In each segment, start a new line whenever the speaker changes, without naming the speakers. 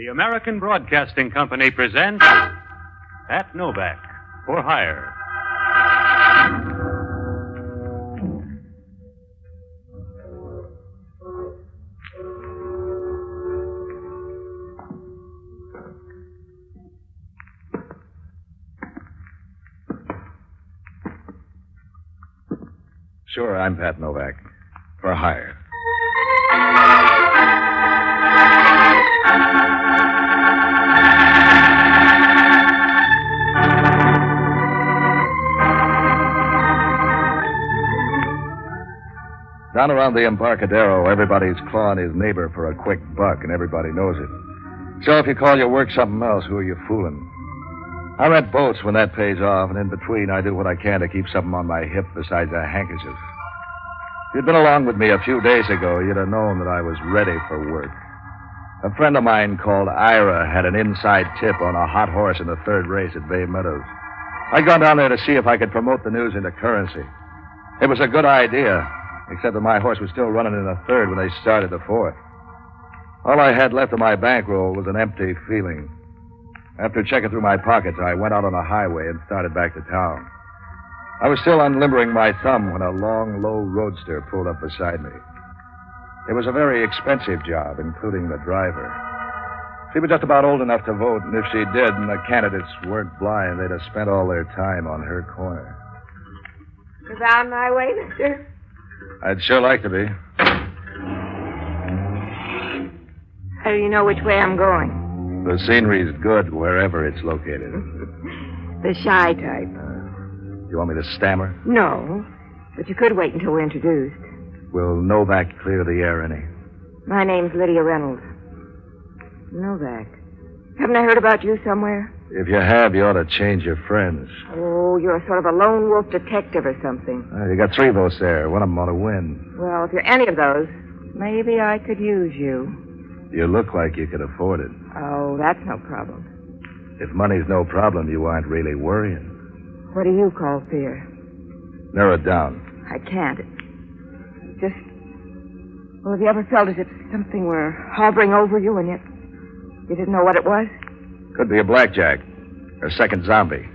The American Broadcasting Company presents Pat Novak for Hire.
Sure, I'm Pat Novak. For hire. Down around the Embarcadero, everybody's clawing his neighbor for a quick buck, and everybody knows it. So if you call your work something else, who are you fooling? I rent boats when that pays off, and in between, I do what I can to keep something on my hip besides a handkerchief. If you'd been along with me a few days ago, you'd have known that I was ready for work. A friend of mine called Ira had an inside tip on a hot horse in the third race at Bay Meadows. I'd gone down there to see if I could promote the news into currency. It was a good idea, except that my horse was still running in the third when they started the fourth. All I had left of my bankroll was an empty feeling. After checking through my pockets, I went out on the highway and started back to town. I was still unlimbering my thumb when a long, low roadster pulled up beside me. It was a very expensive job, including the driver. She was just about old enough to vote, and if she did, and the candidates weren't blind, they'd have spent all their time on her corner.
You found my way, mister?
I'd sure like to be.
How do you know which way I'm going?
The scenery's good wherever it's located.
The shy type.
You want me to stammer?
No, but you could wait until we're introduced.
Will Novak clear the air any?
My name's Lydia Reynolds. Novak. Haven't I heard about you somewhere?
If you have, you ought to change your friends.
Oh, you're sort of a lone wolf detective or something.
You got 3 votes there. One of them ought to win.
Well, if you're any of those, maybe I could use you.
You look like you could afford it.
Oh, that's no problem.
If money's no problem, you aren't really worrying.
What do you call fear?
Narrow it down.
I can't. Just... Well, have you ever felt as if something were hovering over you and yet you didn't know what it was?
Could be a blackjack. Or a second zombie.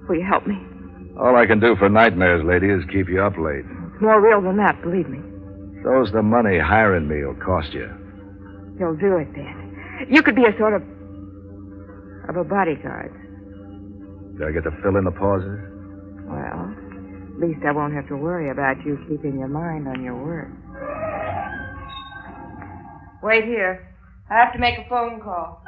Will you help me?
All I can do for nightmares, lady, is keep you up late.
It's more real than that, believe me.
So's the money hiring me will cost you.
You'll do it, then. You could be a sort of a bodyguard.
Do I get to fill in the pauses?
Well, at least I won't have to worry about you keeping your mind on your work. Wait here. I have to make a phone call.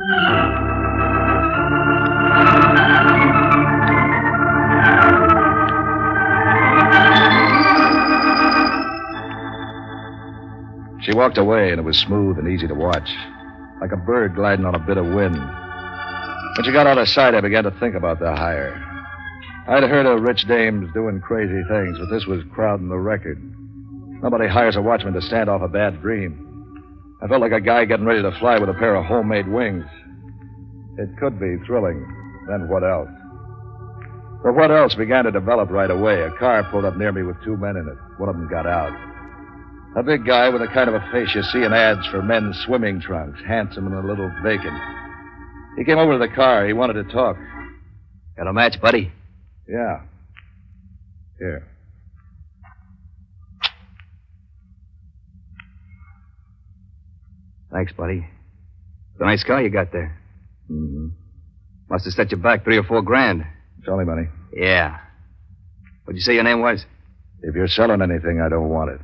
She walked away, and it was smooth and easy to watch, like a bird gliding on a bit of wind. When she got out of sight, I began to think about the hire. I'd heard of rich dames doing crazy things, but this was crowding the record. Nobody hires a watchman to stand off a bad dream. I felt like a guy getting ready to fly with a pair of homemade wings. It could be thrilling. Then what else? The what else began to develop right away. A car pulled up near me with 2 men in it. One of them got out. A big guy with the kind of a face you see in ads for men's swimming trunks, handsome and a little vacant. He came over to the car. He wanted to talk.
Got a match, buddy?
Yeah. Here.
Thanks, buddy. It's a nice car you got there.
Mm-hmm.
Must have set you back 3 or 4 grand.
It's only money.
Yeah. What'd you say your name was?
If you're selling anything, I don't want it.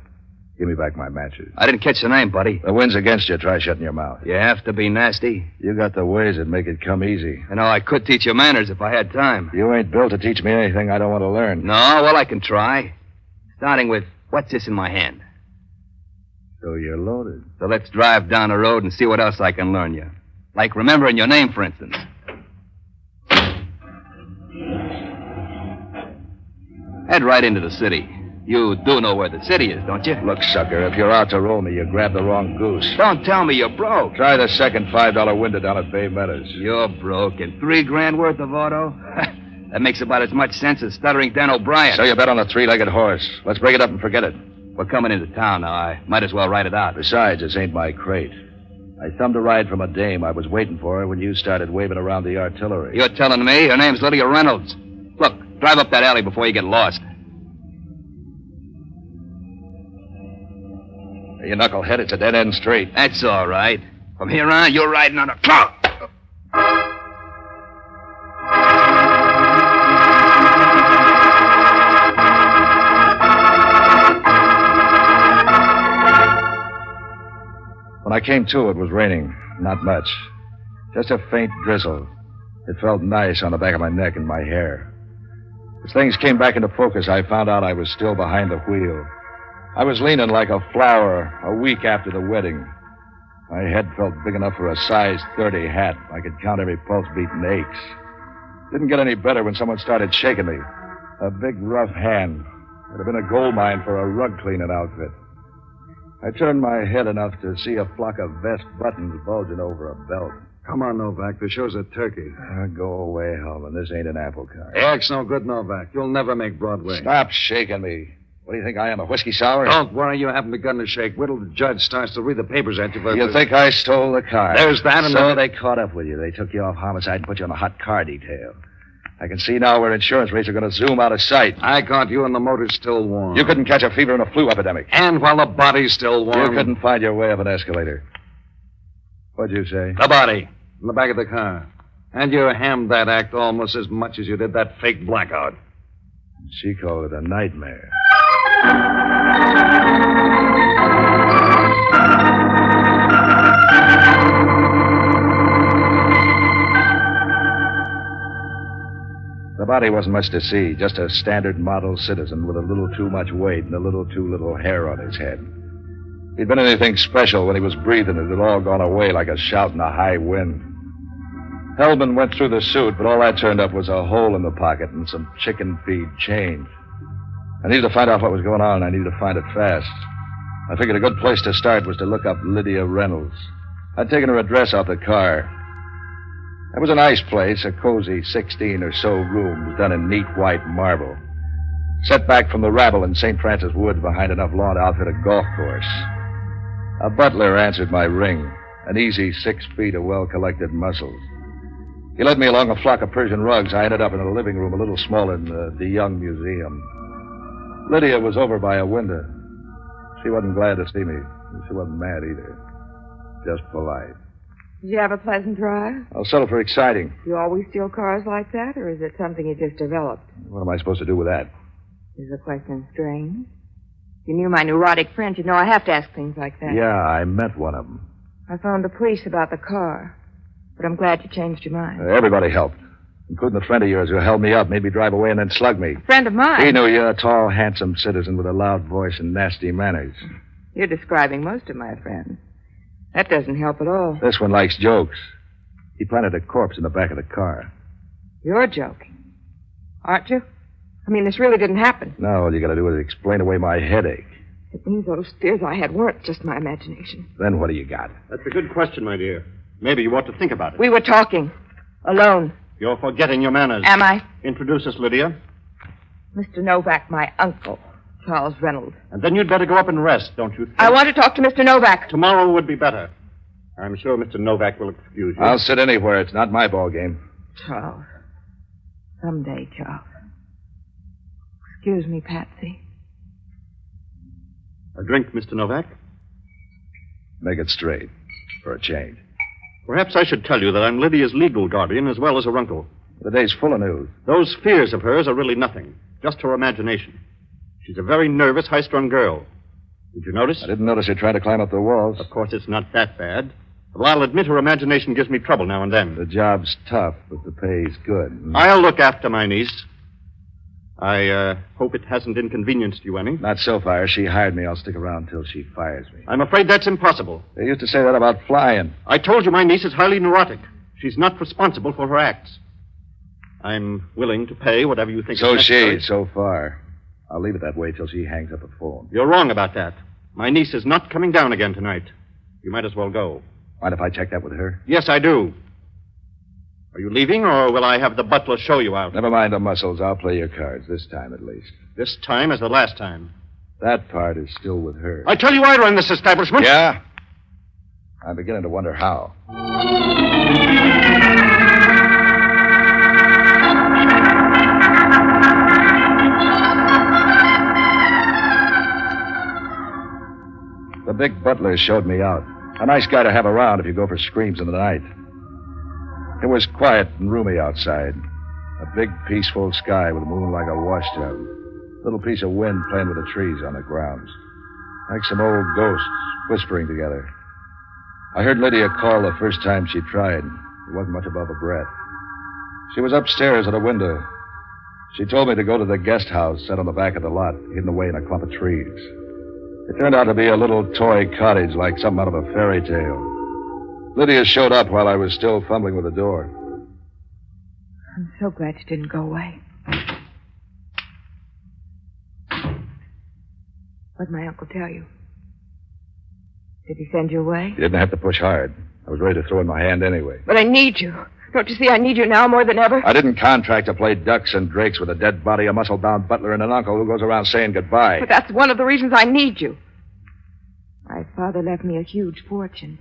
Give me back my matches.
I didn't catch the name, buddy.
The wind's against you. Try shutting your mouth.
You have to be nasty.
You got the ways that make it come easy.
You know, I could teach you manners if I had time.
You ain't built to teach me anything I don't want to learn.
No, well, I can try. Starting with, what's this in my hand?
So you're loaded.
So let's drive down the road and see what else I can learn you. Like remembering your name, for instance. Head right into the city. You do know where the city is, don't you?
Look, sucker, if you're out to roll me, you grabbed the wrong goose.
Don't tell me you're broke.
Try the second $5 window down at Bay Meadows.
You're broke and 3 grand worth of auto? That makes about as much sense as stuttering Dan O'Brien.
So you bet on the 3-legged horse. Let's break it up and forget it.
We're coming into town now. I might as well write it out.
Besides, this ain't my crate. I thumbed a ride from a dame I was waiting for when you started waving around the artillery.
You're telling me her name's Lydia Reynolds. Look, drive up that alley before you get lost.
You knucklehead, it's a dead-end street.
That's all right. From here on, you're riding on a clock.
When I came to, it was raining. Not much. Just a faint drizzle. It felt nice on the back of my neck and my hair. As things came back into focus, I found out I was still behind the wheel. I was leaning like a flower a week after the wedding. My head felt big enough for a size 30 hat. I could count every pulse beat and aches. Didn't get any better when someone started shaking me. A big, rough hand. Would have been a gold mine for a rug cleaning outfit. I turned my head enough to see a flock of vest buttons bulging over a belt.
Come on, Novak. The show's a turkey.
Go away, Hellmann. This ain't an apple cart.
The act's no good, Novak. You'll never make Broadway.
Stop shaking me. What do you think I am, a whiskey sour?
Don't worry. You haven't begun to shake. Wait till the judge starts to read the papers at you.
You think I stole the car?
There's that and
So they caught up with you. They took you off homicide and put you on a hot car detail. I can see now where insurance rates are going to zoom out of sight.
I caught you and the motor's still warm.
You couldn't catch a fever in a flu epidemic.
And while the body's still warm.
You couldn't find your way up an escalator. What'd you say?
The body. In the back of the car. And you hammed that act almost as much as you did that fake blackout.
She called it a nightmare. The body wasn't much to see, just a standard model citizen with a little too much weight and a little too little hair on his head. If he'd been anything special when he was breathing, it had all gone away like a shout in a high wind. Hellmann went through the suit, but all that turned up was a hole in the pocket and some chicken feed change. I needed to find out what was going on, and I needed to find it fast. I figured a good place to start was to look up Lydia Reynolds. I'd taken her address off the car. It was a nice place, a cozy 16 or so rooms done in neat white marble. Set back from the rabble in St. Francis Woods behind enough lawn to outfit a golf course. A butler answered my ring, an easy 6 feet of well-collected muscles. He led me along a flock of Persian rugs. I ended up in a living room a little smaller than the Young Museum. Lydia was over by a window. She wasn't glad to see me. She wasn't mad either. Just polite.
Did you have a pleasant drive?
I'll settle for exciting.
You always steal cars like that, or is it something you just developed?
What am I supposed to do with that?
Is the question strange? If you knew my neurotic friend, you'd know I have to ask things like that.
Yeah, I met one of them.
I phoned the police about the car, but I'm glad you changed your mind.
Everybody helped, including a friend of yours who held me up, made me drive away, and then slugged me.
A friend of mine?
He knew you, a tall, handsome citizen with a loud voice and nasty manners.
You're describing most of my friends. That doesn't help at all.
This one likes jokes. He planted a corpse in the back of the car.
You're joking, aren't you? I mean, this really didn't happen.
No, all you got to do is explain away my headache.
It means those fears I had weren't just my imagination.
Then what do you got?
That's a good question, my dear. Maybe you ought to think about it.
We were talking. Alone.
You're forgetting your manners.
Am I?
Introduce us, Lydia.
Mr. Novak, my uncle, Charles Reynolds.
And then you'd better go up and rest, don't you think?
I want to talk to Mr. Novak.
Tomorrow would be better. I'm sure Mr. Novak will excuse you.
I'll sit anywhere. It's not my ball game.
Charles. Someday, Charles. Excuse me, Patsy.
A drink, Mr. Novak?
Make it straight. For a change.
Perhaps I should tell you that I'm Lydia's legal guardian as well as her uncle.
The day's full of news.
Those fears of hers are really nothing. Just her imagination. She's a very nervous, high-strung girl. Did you notice?
I didn't notice her trying to climb up the walls.
Of course, it's not that bad. But I'll admit her imagination gives me trouble now and then.
The job's tough, but the pay's good.
I'll look after my niece. I hope it hasn't inconvenienced you any.
Not so far. She hired me. I'll stick around till she fires me.
I'm afraid that's impossible.
They used to say that about flying.
I told you my niece is highly neurotic. She's not responsible for her acts. I'm willing to pay whatever you think
So
is necessary.
so far. I'll leave it that way till she hangs up the phone.
You're wrong about that. My niece is not coming down again tonight. You might as well go.
Mind if I check that with her?
Yes, I do. Are you leaving, or will I have the butler show you out?
Never mind the muscles. I'll play your cards, this time at least.
This time as the last time.
That part is still with her.
I tell you I run this establishment.
Yeah? I'm beginning to wonder how. The big butler showed me out. A nice guy to have around if you go for screams in the night. It was quiet and roomy outside. A big, peaceful sky with the moon like a washtub. A little piece of wind playing with the trees on the grounds. Like some old ghosts whispering together. I heard Lydia call the first time she tried. It wasn't much above a breath. She was upstairs at a window. She told me to go to the guest house set on the back of the lot, hidden away in a clump of trees. It turned out to be a little toy cottage like something out of a fairy tale. Lydia showed up while I was still fumbling with the door.
I'm so glad you didn't go away. What'd my uncle tell you? Did he send you away?
He didn't have to push hard. I was ready to throw in my hand anyway.
But I need you. Don't you see I need you now more than ever?
I didn't contract to play ducks and drakes with a dead body, a muscle-bound butler, and an uncle who goes around saying goodbye.
But that's one of the reasons I need you. My father left me a huge fortune.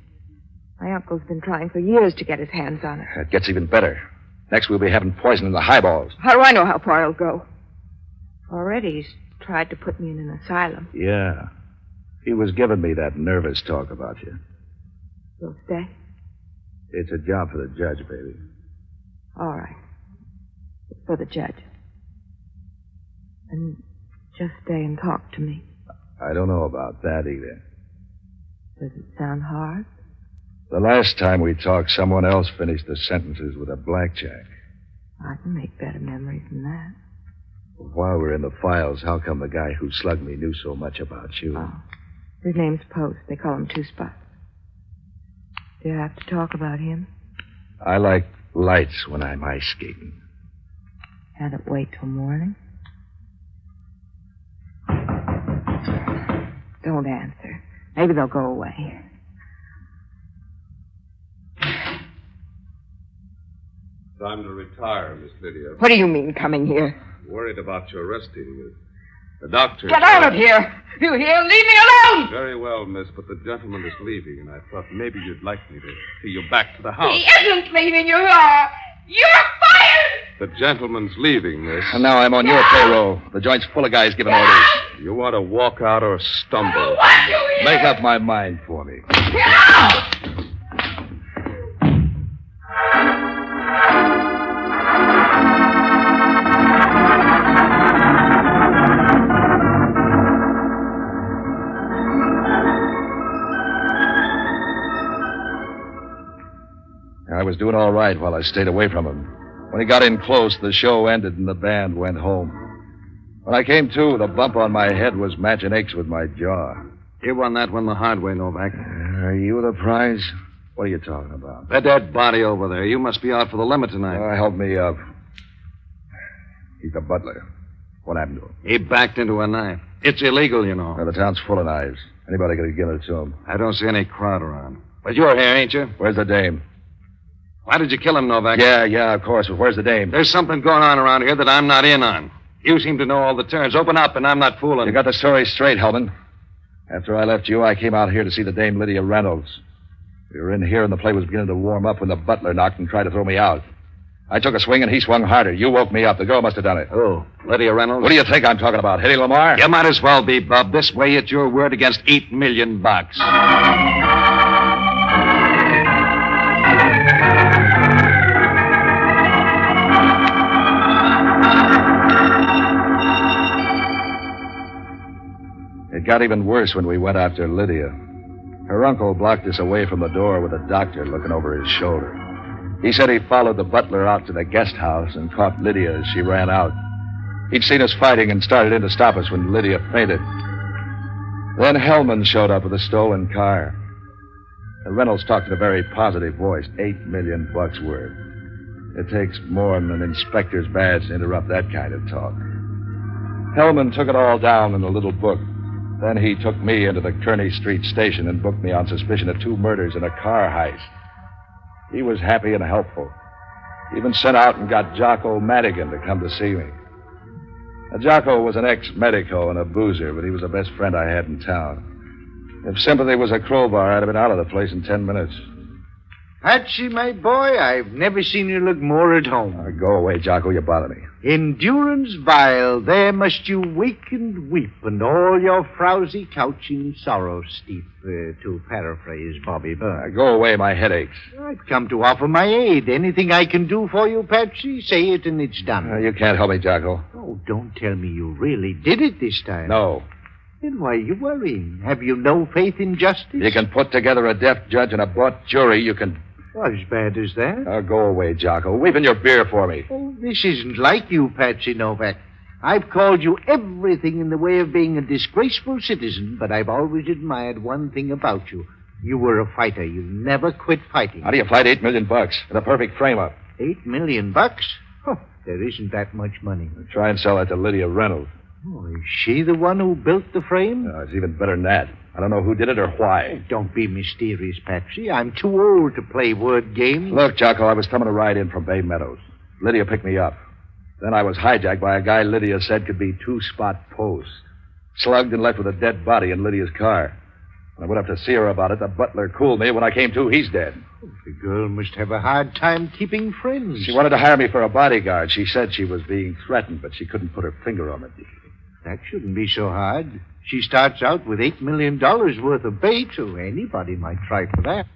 My uncle's been trying for years to get his hands on it.
It gets even better. Next, we'll be having poison in the highballs.
How do I know how far it'll go? Already he's tried to put me in an asylum.
Yeah. He was giving me that nervous talk about you.
You'll stay?
It's a job for the judge, baby.
All right. It's for the judge. And just stay and talk to me.
I don't know about that either.
Does it sound hard?
The last time we talked, someone else finished the sentences with a blackjack.
I can make better memories than that.
While we're in the files, how come the guy who slugged me knew so much about you?
Oh. His name's Post. They call him Two Spots. Do you have to talk about him?
I like lights when I'm ice skating.
Had it wait till morning? Don't answer. Maybe they'll go away.
Time to retire, Miss Lydia.
What do you mean, coming here?
Worried about your resting. The doctor...
Get out of here! You hear? Leave me alone!
Very well, miss, but the gentleman is leaving, and I thought maybe you'd like me to see you back to the house.
He isn't leaving. You are. You're fired!
The gentleman's leaving, miss.
And now I'm on your payroll. The joint's full of guys giving orders.
You want to walk out or stumble?
I don't want you here!
Make up my mind for me.
Get out!
I was doing all right while I stayed away from him. When he got in close, the show ended and the band went home. When I came to, the bump on my head was matching aches with my jaw.
You won that one the hard way, Novak.
Are you the prize? What are you talking about?
The dead body over there. You must be out for the limit tonight.
Help me up. He's the butler. What happened to him?
He backed into a knife. It's illegal, you know.
Well, the town's full of knives. Anybody could have given it to him.
I don't see any crowd around. But you're here, ain't you?
Where's the dame?
Why did you kill him, Novak?
Yeah, of course. But where's the dame?
There's something going on around here that I'm not in on. You seem to know all the turns. Open up, and I'm not fooling.
You got the story straight, Hellmann. After I left you, I came out here to see the dame Lydia Reynolds. We were in here, and the play was beginning to warm up when the butler knocked and tried to throw me out. I took a swing, and he swung harder. You woke me up. The girl must have done it.
Oh, Lydia Reynolds?
What do you think I'm talking about? Hetty Lamar?
You might as well be, Bub. This way, it's your word against $8 million.
It got even worse when we went after Lydia. Her uncle blocked us away from the door with a doctor looking over his shoulder. He said he followed the butler out to the guest house and caught Lydia as she ran out. He'd seen us fighting and started in to stop us when Lydia fainted. Then Hellmann showed up with a stolen car. Reynolds talked in a very positive voice. $8 million worth. It takes more than an inspector's badge to interrupt that kind of talk. Hellmann took it all down in a little book. Then he took me into the Kearney Street station and booked me on suspicion of 2 murders and a car heist. He was happy and helpful. He even sent out and got Jocko Madigan to come to see me. Now, Jocko was an ex-medico and a boozer, but he was the best friend I had in town. If sympathy was a crowbar, I'd have been out of the place in 10 minutes.
Patsy, my boy, I've never seen you look more at home.
Go away, Jocko. You bother me.
Endurance vile, there must you wake and weep, and all your frowsy couch in sorrow steep, to paraphrase Bobby Burns.
Go away. My head aches.
I've come to offer my aid. Anything I can do for you, Patsy, say it and it's done.
You can't help me, Jocko.
Oh, don't tell me you really did it this time.
No.
Then why are you worrying? Have you no faith in justice?
You can put together a deaf judge and a bought jury. You can...
As bad as that?
Go away, Jocko. Weep in your beer for me.
Oh, this isn't like you, Patsy Novak. I've called you everything in the way of being a disgraceful citizen, but I've always admired one thing about you. You were a fighter. You never quit fighting.
How do you fight $8 million in a perfect frame-up?
$8 million? Oh, there isn't that much money.
Try and sell that to Lydia Reynolds.
Oh, is she the one who built the frame?
It's even better than that. I don't know who did it or why.
Don't be mysterious, Patsy. I'm too old to play word games.
Look, Jocko, I was coming to ride in from Bay Meadows. Lydia picked me up. Then I was hijacked by a guy Lydia said could be two-spot post. Slugged and left with a dead body in Lydia's car. When I went up to see her about it, the butler cooled me. When I came to, he's dead.
The girl must have a hard time keeping friends.
She wanted to hire me for a bodyguard. She said she was being threatened, but she couldn't put her finger on it.
That shouldn't be so hard. She starts out with $8 million worth of bait, so anybody might try for that.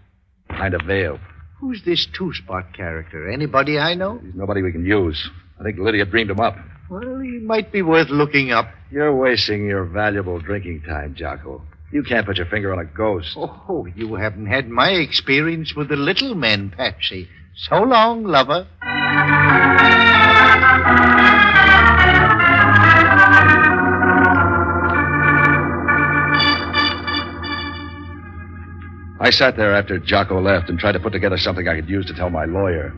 Behind a veil.
Who's this two-spot character? Anybody I know?
He's nobody we can use. I think Lydia dreamed him up.
Well, he might be worth looking up.
You're wasting your valuable drinking time, Jocko. You can't put your finger on a ghost.
Oh, you haven't had my experience with the little men, Patsy. So long, lover.
I sat there after Jocko left and tried to put together something I could use to tell my lawyer.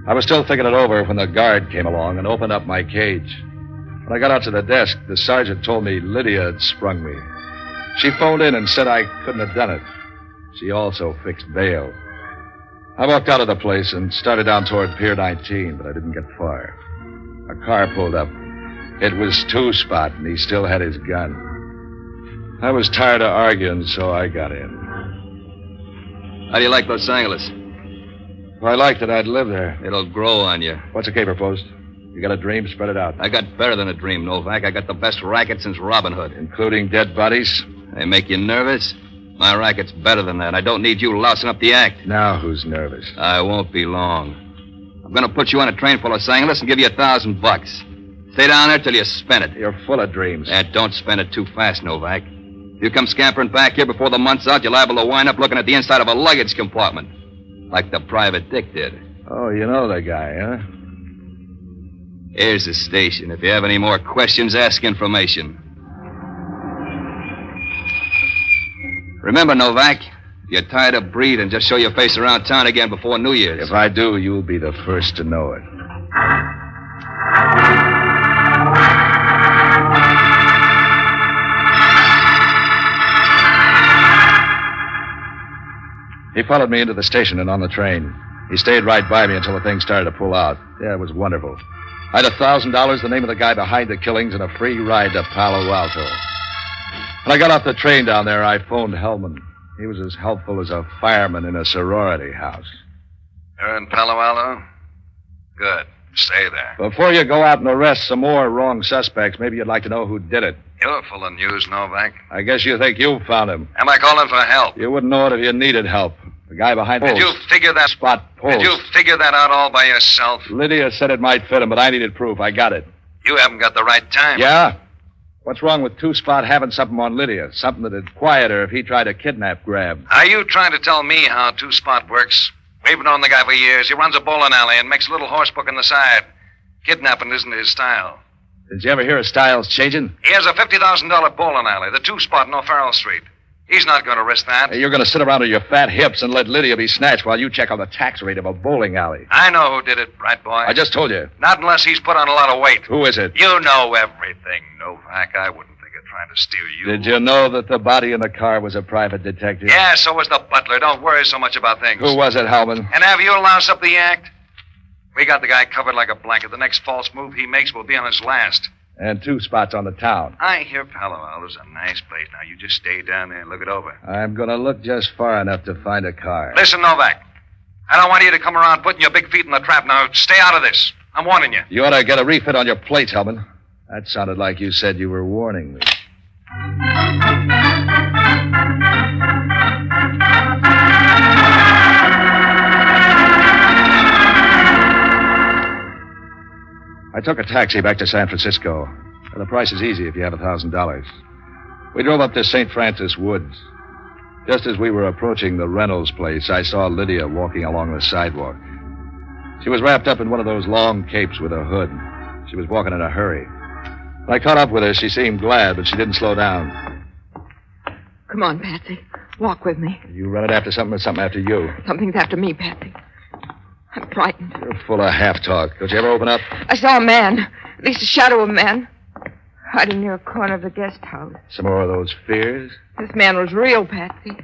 I was still thinking it over when the guard came along and opened up my cage. When I got out to the desk, the sergeant told me Lydia had sprung me. She phoned in and said I couldn't have done it. She also fixed bail. I walked out of the place and started down toward Pier 19, but I didn't get far. A car pulled up. It was Two-Spot, and he still had his gun. I was tired of arguing, so I got in.
How do you like Los Angeles?
If I liked it, I'd live there.
It'll grow on you.
What's a caper post? You got a dream? Spread it out.
I got better than a dream, Novak. I got the best racket since Robin Hood.
Including dead bodies?
They make you nervous? My racket's better than that. I don't need you lousing up the act.
Now who's nervous?
I won't be long. I'm going to put you on a train for Los Angeles and give you $1,000. Stay down there till you spend it.
You're full of dreams.
And don't spend it too fast, Novak. If you come scampering back here before the month's out, you're liable to wind up looking at the inside of a luggage compartment. Like the private dick did.
Oh, you know the guy, huh?
Here's the station. If you have any more questions, ask information. Remember, Novak, if you're tired of breathing, just show your face around town again before New Year's.
If I do, you'll be the first to know it. He followed me into the station and on the train. He stayed right by me until the thing started to pull out. Yeah, it was wonderful. I had $1,000, the name of the guy behind the killings, and a free ride to Palo Alto. When I got off the train down there, I phoned Hellmann. He was as helpful as a fireman in a sorority house.
You're in Palo Alto? Good. Stay there.
Before you go out and arrest some more wrong suspects, maybe you'd like to know who did it.
You're full of news, Novak.
I guess you think you found him.
Am I calling for help?
You wouldn't know it if you needed help. The guy behind
Did you figure that...
Spot post.
Did you figure that out all by yourself?
Lydia said it might fit him, but I needed proof. I got it.
You haven't got the right time.
Yeah? What's wrong with Two-Spot having something on Lydia? Something that'd quiet her if he tried to kidnap Grab.
Are you trying to tell me how Two-Spot works? We've known the guy for years. He runs a bowling alley and makes a little horsebook on the side. Kidnapping isn't his style.
Did you ever hear of styles changing?
He has a $50,000 bowling alley, the Two-Spot in O'Farrell Street. He's not going to risk that.
Hey, you're going to sit around on your fat hips and let Lydia be snatched while you check on the tax rate of a bowling alley.
I know who did it, right, boy?
I just told you.
Not unless he's put on a lot of weight.
Who is it?
You know everything, Novak. I wouldn't think of trying to steal you.
Did you know that the body in the car was a private detective?
Yeah, so was the butler. Don't worry so much about things.
Who was it, Hellmann?
And have you loused up the act? We got the guy covered like a blanket. The next false move he makes will be on his last.
And 2 spots on the town.
I hear Palo Alto's a nice place. Now, you just stay down there and look it over.
I'm going to look just far enough to find a car.
Listen, Novak. I don't want you to come around putting your big feet in the trap. Now, stay out of this. I'm warning you.
You ought to get a refit on your plates, Hellmann. That sounded like you said you were warning me. I took a taxi back to San Francisco. The price is easy if you have $1,000. We drove up to St. Francis Woods. Just as we were approaching the Reynolds place, I saw Lydia walking along the sidewalk. She was wrapped up in one of those long capes with a hood. She was walking in a hurry. When I caught up with her, she seemed glad, but she didn't slow down.
Come on, Patsy. Walk with me.
You running after something or something after you?
Something's after me, Patsy. I'm frightened.
You're full of half-talk. Don't you ever open up?
I saw a man, at least a shadow of a man, hiding near a corner of the guest house.
Some more of those fears?
This man was real, Patsy.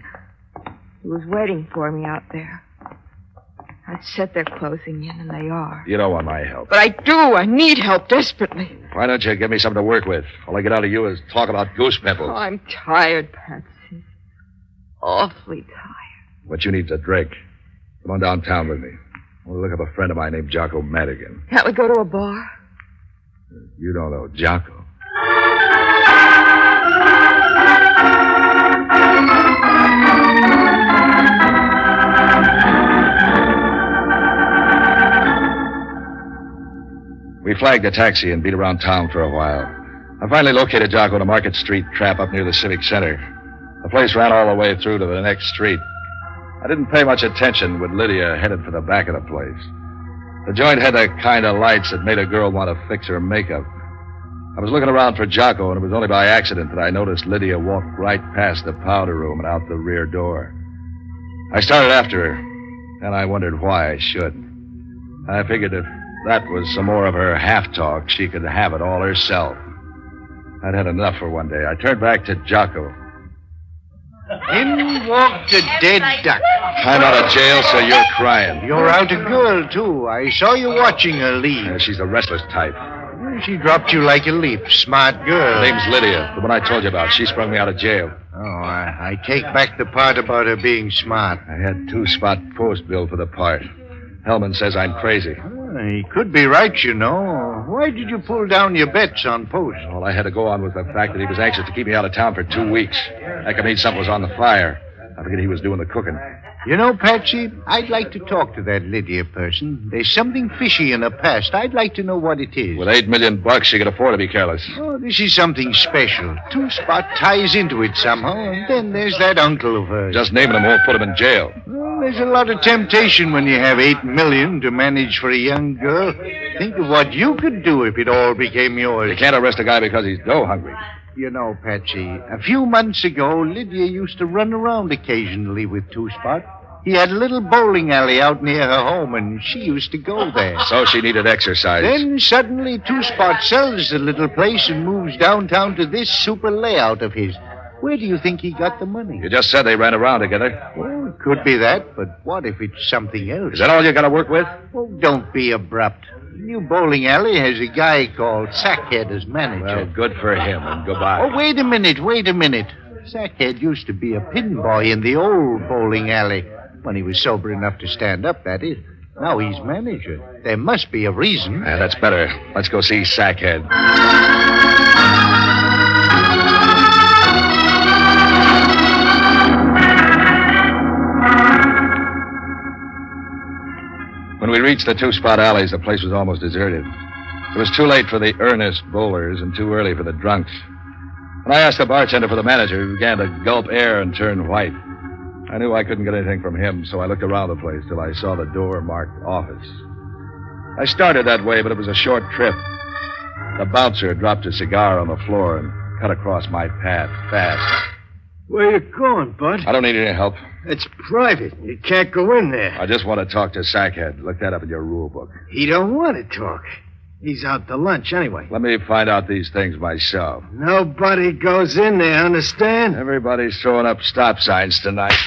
He was waiting for me out there. I said they're closing in, and they are.
You don't want my help.
But I do. I need help desperately.
Why don't you give me something to work with? All I get out of you is talk about goose pimples.
Oh, I'm tired, Patsy. Awfully tired.
What you need is a drink. Come on downtown with me. I want to look up a friend of mine named Jocko Madigan.
Can't we go to a bar?
You don't know Jocko. We flagged a taxi and beat around town for a while. I finally located Jocko in a Market Street trap up near the Civic Center. The place ran all the way through to the next street. I didn't pay much attention when Lydia headed for the back of the place. The joint had the kind of lights that made a girl want to fix her makeup. I was looking around for Jocko, and it was only by accident that I noticed Lydia walk right past the powder room and out the rear door. I started after her, and I wondered why I should. I figured if that was some more of her half-talk, she could have it all herself. I'd had enough for one day. I turned back to Jocko.
In walked a dead duck.
I'm out of jail, so you're crying.
You're out a girl, too. I saw you watching her leave.
She's a restless type.
She dropped you like a leaf. Smart girl.
Her name's Lydia, the one I told you about. She sprung me out of jail.
Oh, I take back the part about her being smart.
I had 2-spot post billed for the part. Hellmann says I'm crazy.
He could be right, you know. Why did you pull down your bets on post?
All I had to go on was the fact that he was anxious to keep me out of town for 2 weeks. That could mean something was on the fire. I figured he was doing the cooking.
You know, Patsy, I'd like to talk to that Lydia person. There's something fishy in her past. I'd like to know what it is.
With $8 million, she could afford to be careless.
Oh, this is something special. 2-spot ties into it somehow, and then there's that uncle of hers.
Just naming him won't put him in jail.
Well, there's a lot of temptation when you have $8 million to manage for a young girl. Think of what you could do if it all became yours.
You can't arrest a guy because he's dough hungry.
You know, Patsy, a few months ago, Lydia used to run around occasionally with 2-spot. He had a little bowling alley out near her home, and she used to go there.
So she needed exercise.
Then suddenly 2-spot sells the little place and moves downtown to this super layout of his. Where do you think he got the money?
You just said they ran around together.
Well, it could be that, but what if it's something else?
Is that all you got to work with?
Oh, don't be abrupt. The new bowling alley has a guy called Sackhead as manager.
Well, good for him, and goodbye.
Oh, wait a minute. Sackhead used to be a pin boy in the old bowling alley. When he was sober enough to stand up, that is. Now he's manager. There must be a reason.
Yeah, that's better. Let's go see Sackhead. When we reached the 2-spot alleys, the place was almost deserted. It was too late for the earnest bowlers and too early for the drunks. When I asked the bartender for the manager, he began to gulp air and turn white. I knew I couldn't get anything from him, so I looked around the place till I saw the door marked office. I started that way, but it was a short trip. The bouncer dropped a cigar on the floor and cut across my path fast.
Where you going, Bud?
I don't need any help.
It's private. You can't go in there.
I just want to talk to Sackhead. Look that up in your rule book.
He don't want to talk. He's out to lunch anyway.
Let me find out these things myself.
Nobody goes in there, understand?
Everybody's throwing up stop signs tonight.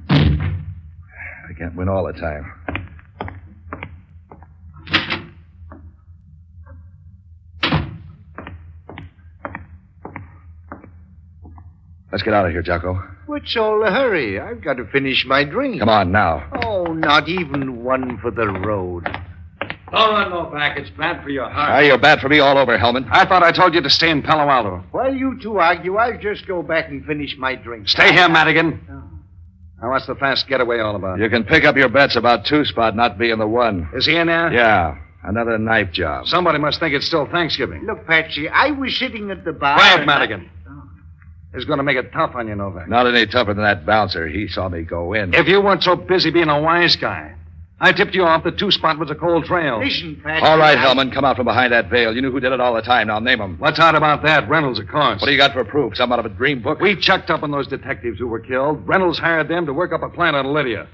I can't win all the time. Let's get out of here, Jocko.
What's all the hurry? I've got to finish my drink.
Come on, now.
Oh, not even one for the road.
Don't run, Novak. It's bad for your heart.
Ah, you're bad for me all over, Hellmann.
I thought I told you to stay in Palo Alto.
While you two argue, I'll just go back and finish my drink.
Stay here, Madigan. Now, what's the fast getaway all about?
You can pick up your bets about Two-Spot not being the one.
Is he in there?
Yeah, another knife job.
Somebody must think it's still Thanksgiving.
Look, Patsy, I was sitting at the bar.
Quiet, Madigan. It's going to make it tough on you, Novak.
Not any tougher than that bouncer. He saw me go in.
If you weren't so busy being a wise guy, I tipped you off that Two-Spot was a cold trail.
Listen, Patsy.
All right, Hellmann, come out from behind that veil. You knew who did it all the time. Now name them.
What's odd about that? Reynolds, of course.
What do you got for proof? Some out of a dream book?
We checked up on those detectives who were killed. Reynolds hired them to work up a plan on Lydia.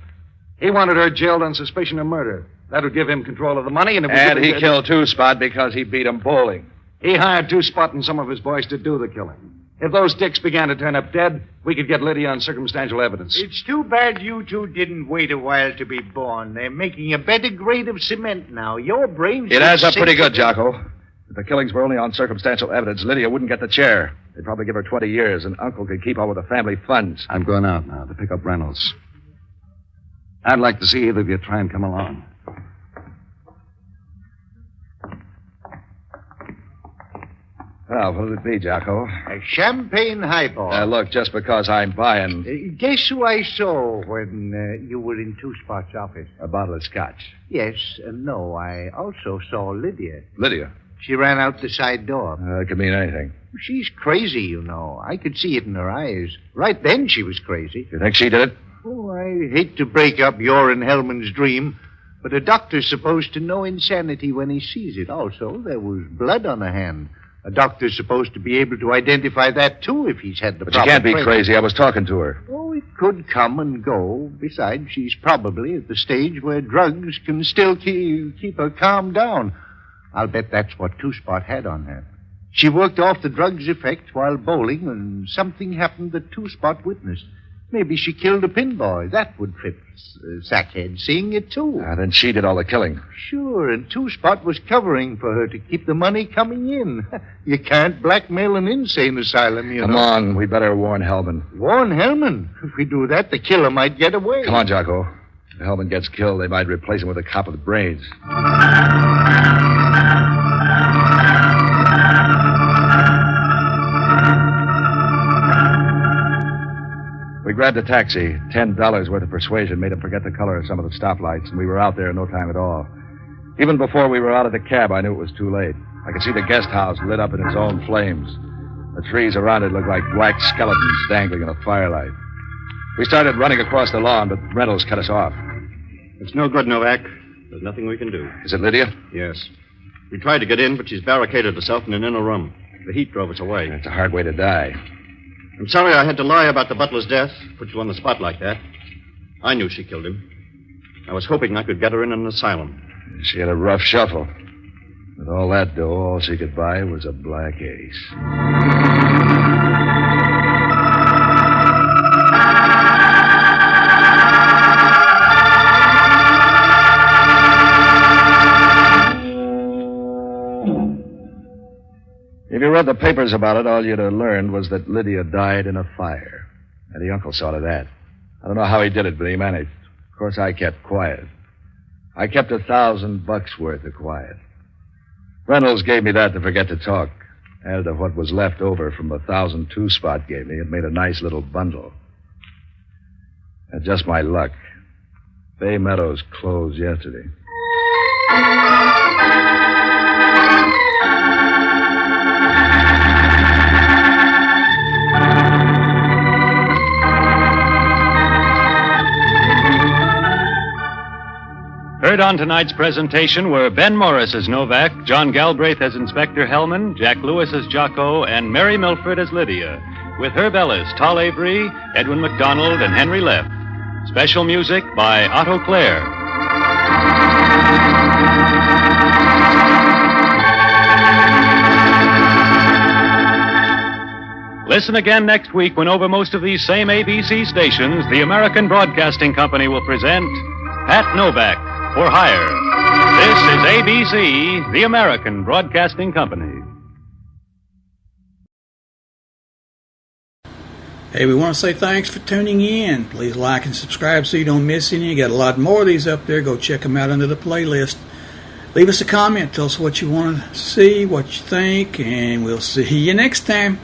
He wanted her jailed on suspicion of murder. That would give him control of the money, and
he killed Two-Spot because he beat him bowling.
He hired Two-Spot and some of his boys to do the killing. If those dicks began to turn up dead, we could get Lydia on circumstantial evidence.
It's too bad you two didn't wait a while to be born. They're making a better grade of cement now. Your brains...
It adds up pretty good, Jocko. If the killings were only on circumstantial evidence, Lydia wouldn't get the chair. They'd probably give her 20 years, and Uncle could keep on with the family funds.
I'm going out now to pick up Reynolds. I'd like to see either of you try and come along.
Well, what'll it be, Jocko?
A champagne highball.
Look, just because I'm buying
Guess who I saw when you were in Two-Spot's office?
a bottle of scotch.
Yes and no. I also saw Lydia.
Lydia.
She ran out the side door.
It could mean anything.
She's crazy, you know. I could see it in her eyes. Right then she was crazy.
You think she did it?
Oh, I hate to break up your and Hellman's dream, but a doctor's supposed to know insanity when he sees it. Also, there was blood on her hand. A doctor's supposed to be able to identify that, too, if he's had the
But
proper
she can't be
training.
crazy. I was talking to her.
Oh, it could come and go. Besides, she's probably at the stage where drugs can still keep her calmed down. I'll bet that's what Two-Spot had on her. She worked off the drug's effect while bowling, and something happened that Two-Spot witnessed. Maybe she killed a pinboy. That would fit Sackhead seeing it, too.
Then she did all the killing.
Sure, and Two-Spot was covering for her to keep the money coming in. You can't blackmail an insane asylum, you
Come
know.
on, we better warn Hellmann.
Warn Hellmann. If we do that, the killer might get away.
Come on, Jocko. If Hellmann gets killed, they might replace him with a cop with brains. We grabbed a taxi. $10 worth of persuasion made him forget the color of some of the stoplights, and we were out there in no time at all. Even before we were out of the cab, I knew it was too late. I could see the guest house lit up in its own flames. The trees around it looked like black skeletons dangling in the firelight. We started running across the lawn, but Reynolds cut us off.
It's no good, Novak. There's nothing we can do.
Is it Lydia?
Yes. We tried to get in, but she's barricaded herself in an inner room. The heat drove us away.
It's a hard way to die.
I'm sorry I had to lie about the butler's death, put you on the spot like that. I knew she killed him. I was hoping I could get her in an asylum.
She had a rough shuffle. With all that dough, all she could buy was a black ace. If you read the papers about it, all you'd have learned was that Lydia died in a fire. And the uncle saw to that. I don't know how he did it, but he managed. Of course, I kept quiet. I kept $1,000 worth of quiet. Reynolds gave me that to forget to talk. Added to what was left over from the 1,000 Two-Spot gave me. It made a nice little bundle. And just my luck. Bay Meadows closed yesterday.
Heard on tonight's presentation were Ben Morris as Novak, John Galbraith as Inspector Hellmann, Jack Lewis as Jocko, and Mary Milford as Lydia, with Herb Ellis, Tol Avery, Edwin McDonald, and Henry Leff. Special music by Otto Clare. Listen again next week when over most of these same ABC stations, the American Broadcasting Company will present Pat Novak for Hire. This is ABC, the American Broadcasting Company.
Hey, we want to say thanks for tuning in. Please like and subscribe so you don't miss any. You got a lot more of these up there. Go check them out under the playlist. Leave us a comment. Tell us what you want to see, what you think, and we'll see you next time.